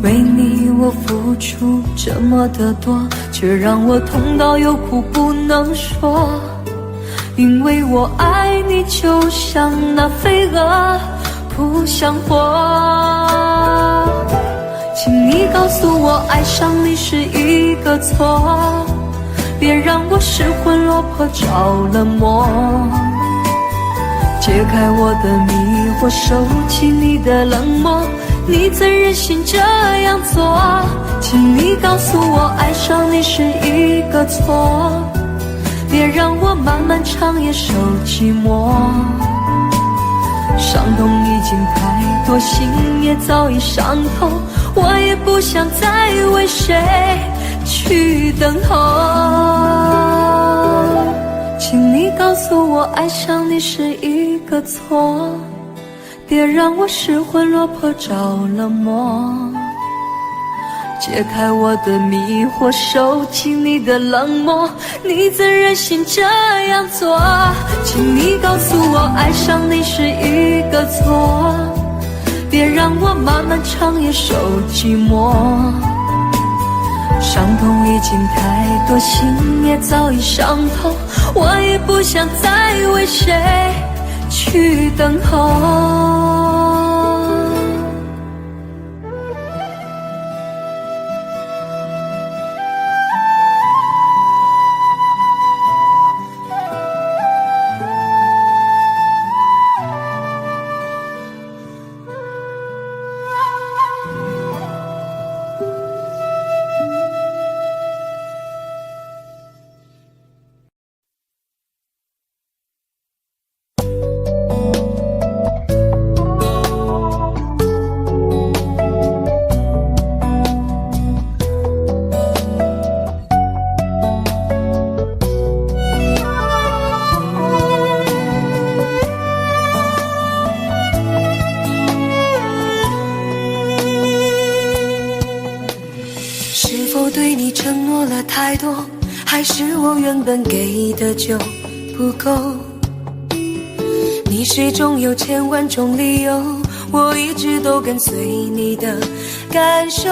A: 为你我付出这么的多，却让我痛到有苦不能说。因为我爱你就像那飞蛾扑向火，请你告诉我爱上你是一个错，别让我失魂落魄着了魔。解开我的迷惑，收起你的冷漠，你怎忍心这样做？请你告诉我爱上你是一个错，别让我漫漫长夜受寂寞。伤痛已经太多，心也早已伤透，我也不想再为谁去等候。请你告诉我爱上你是一个错，别让我失魂落魄着了魔。解开我的迷惑，收起你的冷漠，你怎忍心这样做？请你告诉我爱上你是一个错，别让我漫漫长夜受寂寞。伤痛已经太多，心也早已伤透，我也不想再为谁去等候。对你承诺了太多，还是我原本给的就不够？你始终有千万种理由，我一直都跟随你的感受，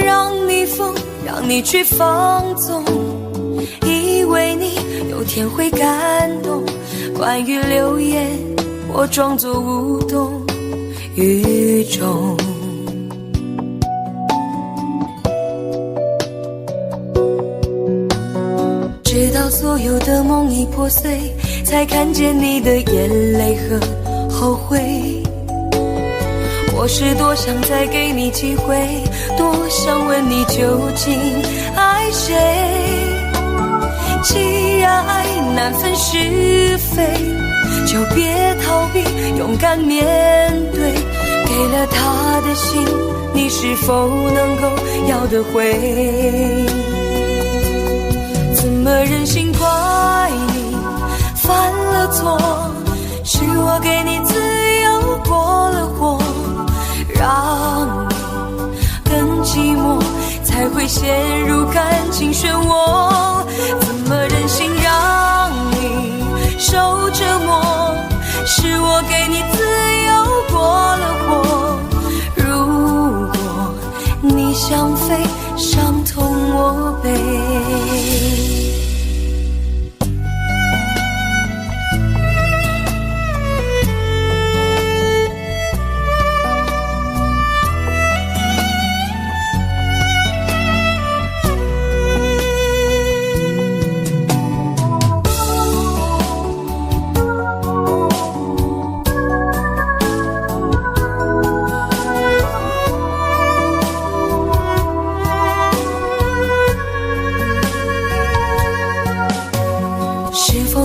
A: 让你疯，让你去放纵，以为你有天会感动。关于流言，我装作无动于衷。直到所有的梦已破碎，才看见你的眼泪和后悔。我是多想再给你机会，多想问你究竟爱谁。既然爱难分是非，就别逃避，勇敢面对。给了他的心，你是否能够要得回？怎么忍心怪你犯了错？是我给你自由过了火，让你更寂寞，才会陷入感情漩涡。怎么忍心让你受折磨？是我给你自由过了火。如果你想飞，伤痛我背。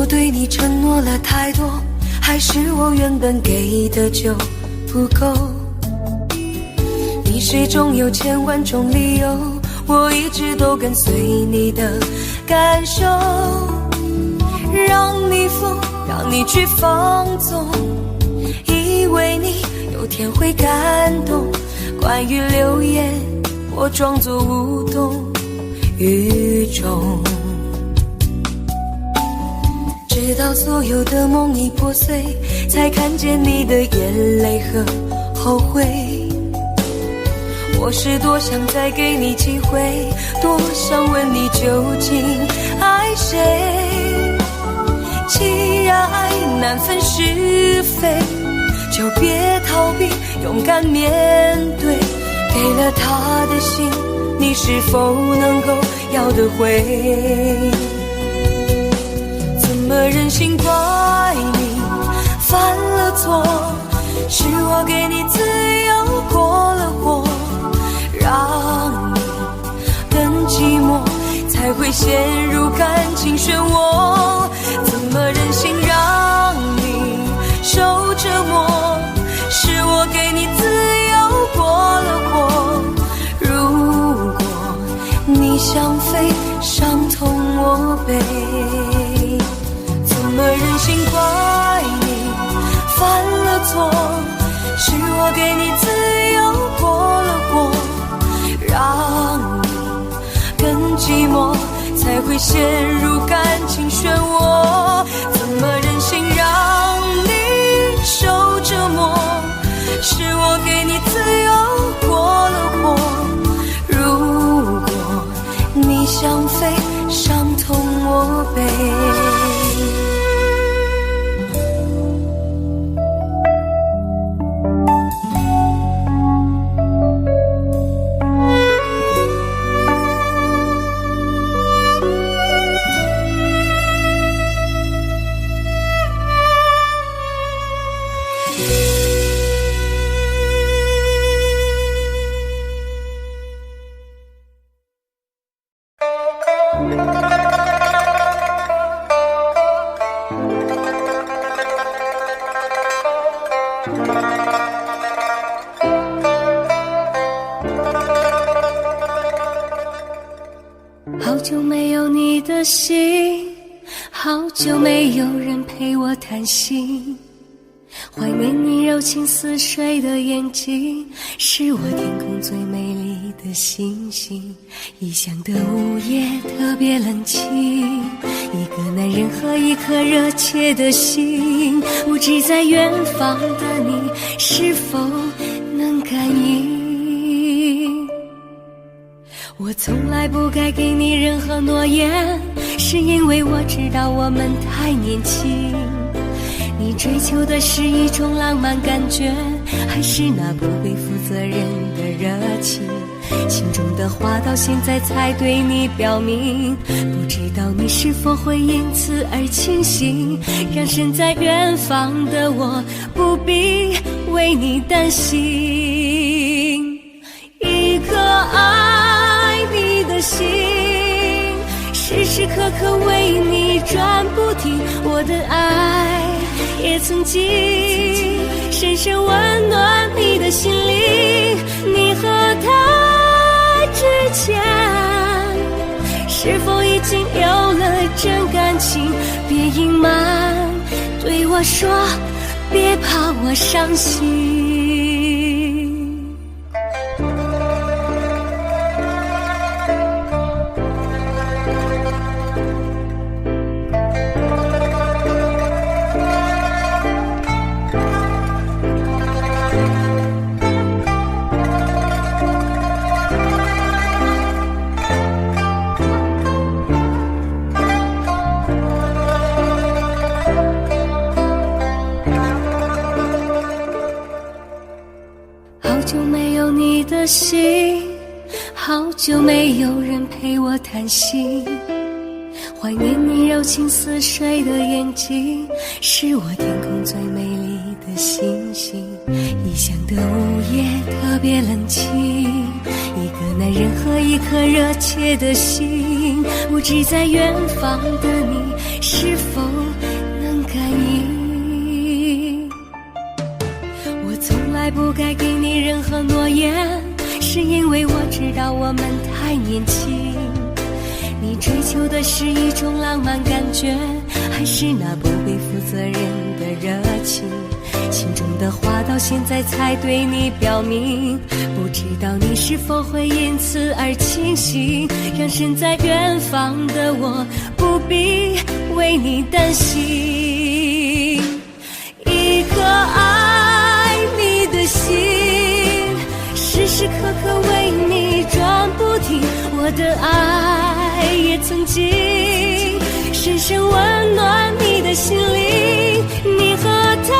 A: 对你承诺了太多，还是我原本给的就不够？你始终有千万种理由，我一直都跟随你的感受，让你疯，让你去放纵，以为你有天会感动。关于流言，我装作无动于衷，直到所有的梦已破碎，才看见你的眼泪和后悔。我是多想再给你机会，多想问你究竟爱谁。既然爱难分是非，就别逃避，勇敢面对。给了他的心，你是否能够要得回？怎么忍心怪你犯了错？是我给你自由过了火，让你更寂寞，才会陷入感情漩涡。怎么忍心让你受折磨？是我给你自由过了火。如果你想飞，伤痛我背。怎么忍心怪你犯了错？是我给你自由过了火，让你更寂寞，才会陷入感情漩涡。怎么忍心让你受折磨？是我给你自由过了火。如果你想飞，伤痛我背。
B: 好久没有你的信，好久没有人陪我谈心，怀念你柔情似水的眼睛，是我天空最美丽的星星。异乡的午夜特别冷清，一个男人和一颗热切的心，不知在远方的你是否能感应。我从来不该给你任何诺言，是因为我知道我们太年轻。你追求的是一种浪漫感觉，还是那不被负责任的热情？心中的话到现在才对你表明，不知道你是否会因此而清醒，让身在远方的我不必为你担心。一颗爱你的心，时时刻刻为你转不停，我的爱也曾经深深温暖你的心灵。你和他之间是否已经有了真感情？别隐瞒，对我说，别怕我伤心。好久没有你的信，好久没有人陪我谈心，怀念你柔情似水的眼睛，是我天空最美丽的星星。异乡的午夜特别冷清，一个男人和一颗热切的心，不知在远方的你是否能感应。我从来不该给你任何诺言，是因为我知道我们太年轻。你追求的是一种浪漫感觉，还是那不必负责任的热情？心中的话到现在才对你表明，不知道你是否会因此而清醒，让身在远方的我不必为你担心。一颗爱你的心，时时刻刻为你转不停，我的爱也曾经深深温暖你的心灵。你和他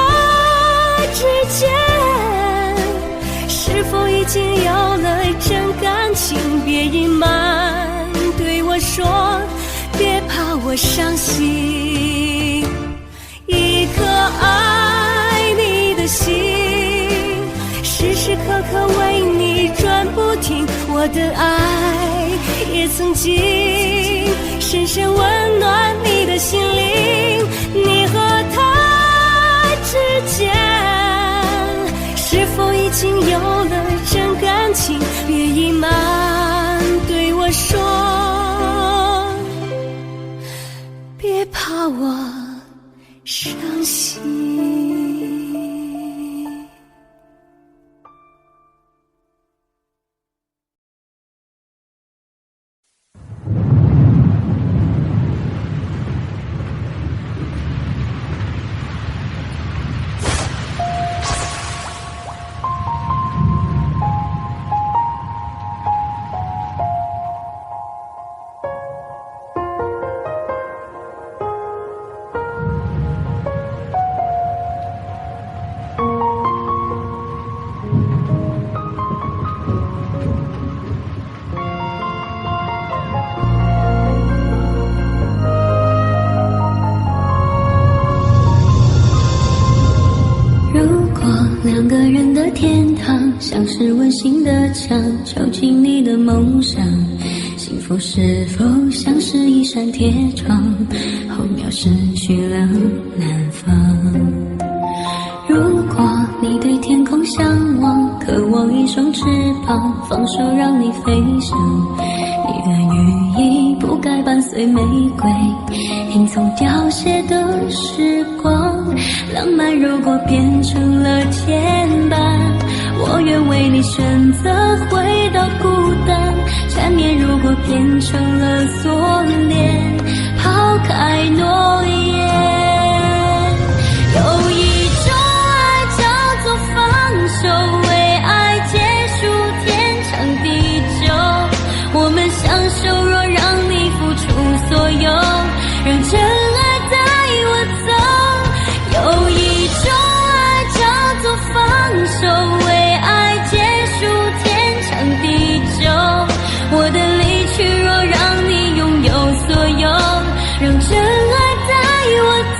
B: 之间是否已经有了真感情？别隐瞒，对我说，别怕我伤心。一颗爱你的心，时时刻刻为你转不停，我的爱也曾经深深温暖你的心灵。你和他之间是否已经有了真感情？别隐瞒，对我说，别怕我伤心。
C: 两个人的天堂，像是温馨的墙，囚禁你的梦想。幸福是否像是一扇铁窗，候鸟失去了南方。如果你对天空向往，渴望一双翅膀，放手让你飞翔。你的羽翼不该伴随玫瑰，迎从凋谢的时光。浪漫如果变成了牵绊，我愿为你选择回到孤单。缠绵如果变成了锁链，抛开诺言。有一种爱叫做放手，为爱结束天长地久。我们相守，若让你付出所有，让真爱带我走。有一种爱叫做放手，为爱结束天长地久。我的离去，若让你拥有所有，让真爱带我走。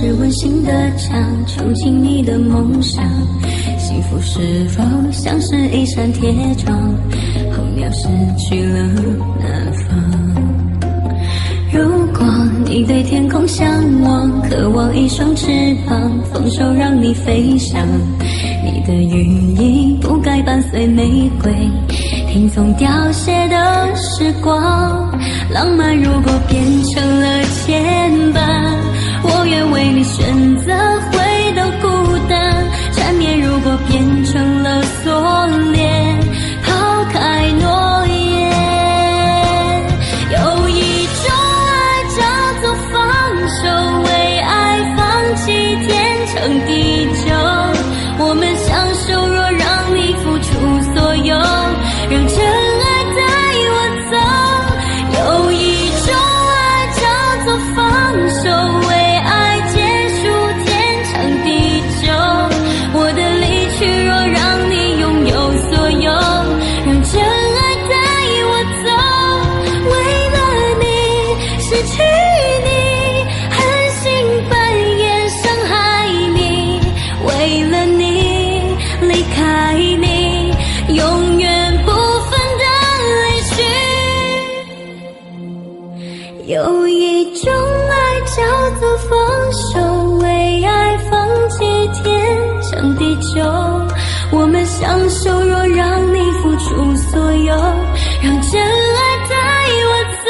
C: 是温馨的墙，囚禁你的梦想。幸福是否像是一扇铁窗，候鸟失去了南方。如果你对天空向往，渴望一双翅膀，放手让你飞翔。你的羽翼不该伴随玫瑰，听从凋谢的时光。浪漫如果变成了牵绊，我愿为你选择回到孤单。缠绵如果变成了锁链，抛开诺言。有一种爱叫做放手，为爱放弃天长地久。我们相守，若让你付出所有，让真爱带我走。有一种爱叫做放手，为爱结束天长地久。我的离去，若让你拥有所有，让真爱带我走。为了你，失去你，狠心半夜伤害你。为了你，离开你，永远不分的离去。有一种爱叫做放手，为爱放弃天长地久。我们相守，若让你付出所有，让真爱带我走。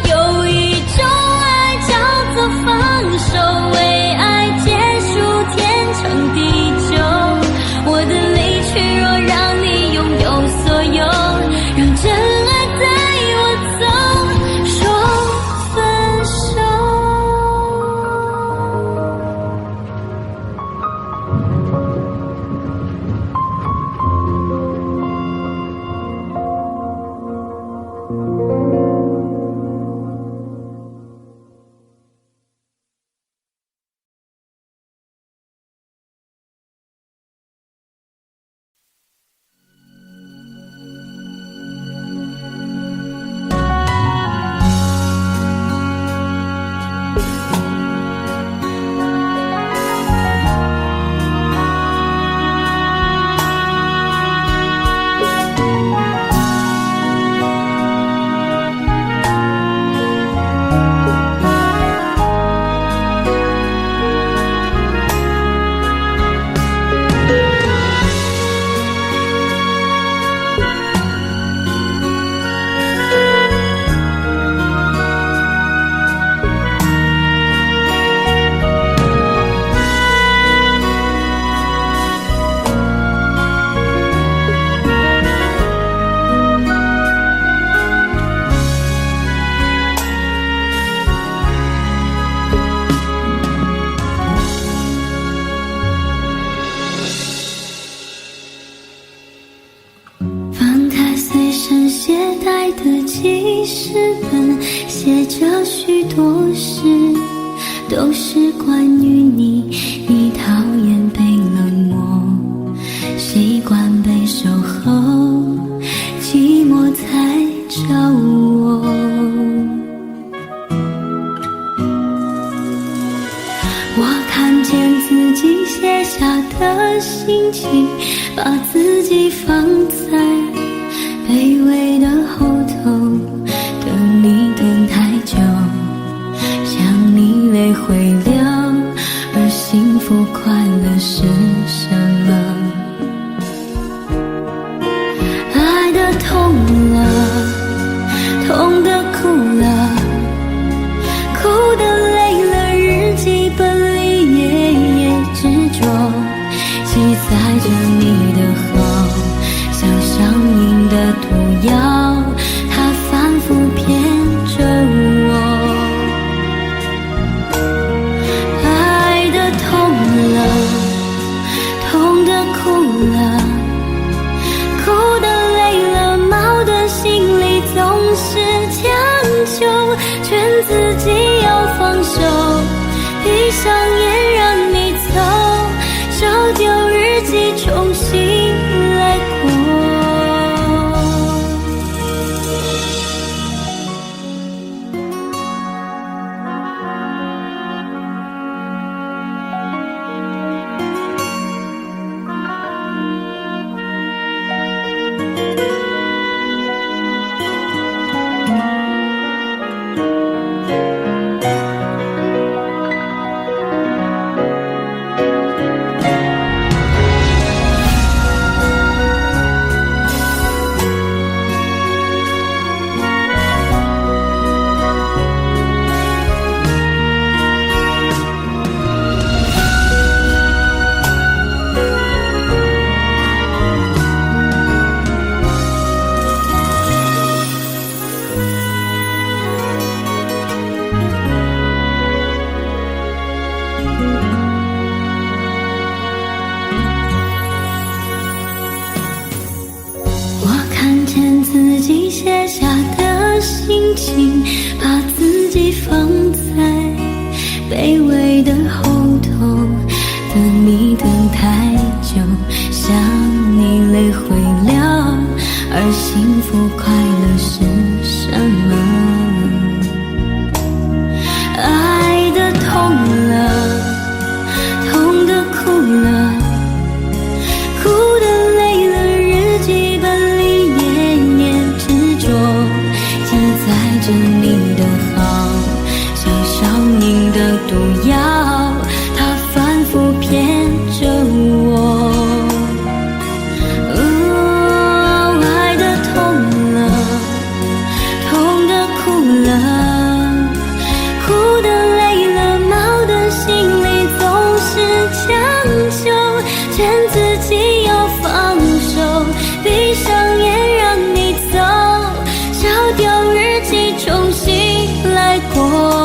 C: 有一种爱叫做放手，为爱结束天长地久。我的离去，若让你拥有所有，让真爱带我走。说分手。记事本写着许多事，都是关于你。你讨厌被冷漠，习惯被守候，寂寞才找我。我看见自己写下的心情，把自己放在卑微的后头，等你等太久，想你泪会流，而幸福快乐是什么？爱的痛了，痛的哭了，哭的累了，日记本里夜夜执着，记载着你的好，像上瘾的毒药，着你的好，像上瘾的毒药，它反复骗着我。爱的痛了，痛的哭了，哭的累了，闹的心里总是强求，劝自己要放手，闭上眼让你走，烧掉日记重新来过。